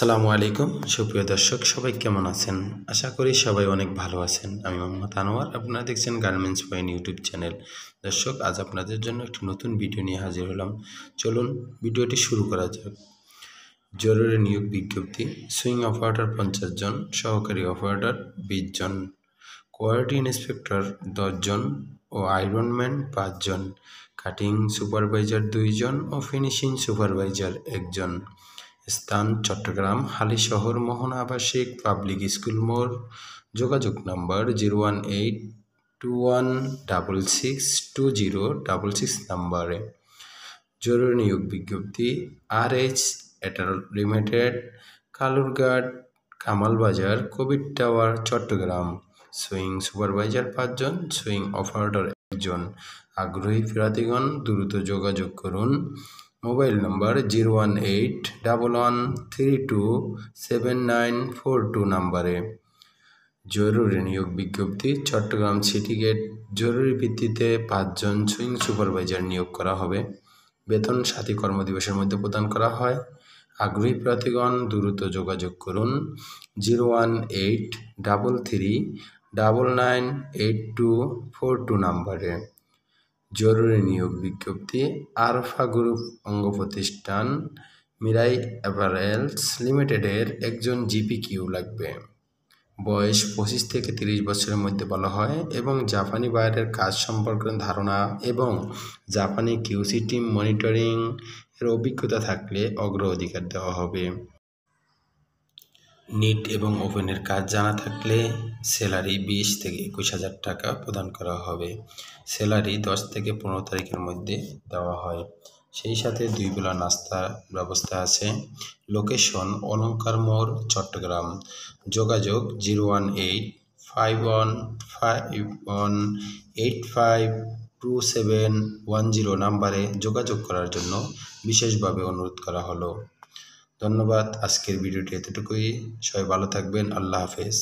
আসসালামু আলাইকুম সুপ্রিয় দর্শক, সবাই কেমন আছেন? আশা করি সবাই অনেক ভালো আছেন। আমি মোহাম্মদ আনোয়ার, আপনারা দেখছেন গার্মেন্টস পয়েন্ট ইউটিউব চ্যানেল। দর্শক, আজ আপনাদের জন্য একটি নতুন ভিডিও নিয়ে হাজির হলাম। চলুন ভিডিওটি শুরু করা যাক। জরুরি নিয়োগ বিজ্ঞপ্তি। সুইং অপারেটর 50 জন, সহকারী অপারেটর 20 জন, কোয়ালিটি ইন্সপেক্টর 10 জন ও আয়রনম্যান 5 জন, কাটিং সুপারভাইজার 2 জন ও ফিনিশিং সুপারভাইজার 1 জন। স্থান চট্টগ্রাম হালিশহর মোহনা আবাসিক পাবলিক স্কুল মোড়। যোগাযোগ নম্বর 01821662066 নম্বরে। জরুরি নিয়োগ বিজ্ঞপ্তি। RH attire limited, Kalurghat, Kamalbazar, covid tower, Chattogram. Sewing supervisor 5 জন, সুইং অপারেটর 1 জন। আগ্রহী প্রার্থীগণ দ্রুত যোগাযোগ করুন। মোবাইল নম্বর 01811327942 নম্বরে। জরুরি নিয়োগ বিজ্ঞপ্তি। Chattogram city gate. জরুরি ভিত্তিতে 5 জন সুইং সুপারভাইজার নিয়োগ করা হবে। বেতন 7 কর্মদিবসের মধ্যে প্রদান করা হয়। আগ্রহী প্রার্থীগণ দ্রুত যোগাযোগ করুন 01833998242 নম্বরে। জরুরি নিয়োগ বিজ্ঞপ্তি। আরফা গ্রুপ অঙ্গ প্রতিষ্ঠান মিরাই অ্যাপারেলস লিমিটেডের একজন জিপিকিউ লাগবে। বয়স 25 থেকে 30 বছরের মধ্যে বলা হয় এবং জাপানি বাইরের কাজ সম্পর্কে ধারণা এবং জাপানি কিউসি টিম মনিটরিং এর অভিজ্ঞতা থাকলে অগ্রাধিকার দেওয়া হবে। নিট এবং ওভেনের কাজ জানা থাকলে স্যালারি 20 থেকে 21,000 টাকা প্রদান করা হবে। স্যালারি 10 থেকে 15 তারিখের মধ্যে দেওয়া হয়। সেই সাথে 2 বেলা নাস্তার ব্যবস্থা আছে। লোকেশন অলঙ্কার মোড়, চট্টগ্রাম। যোগাযোগ 0185151852710 নম্বরে যোগাযোগ করার জন্য বিশেষভাবে অনুরোধ করা হলো। ধন্যবাদ। আজকের ভিডিওটি এতটুকুই। সবাই ভালো থাকবেন। আল্লাহ হাফেজ।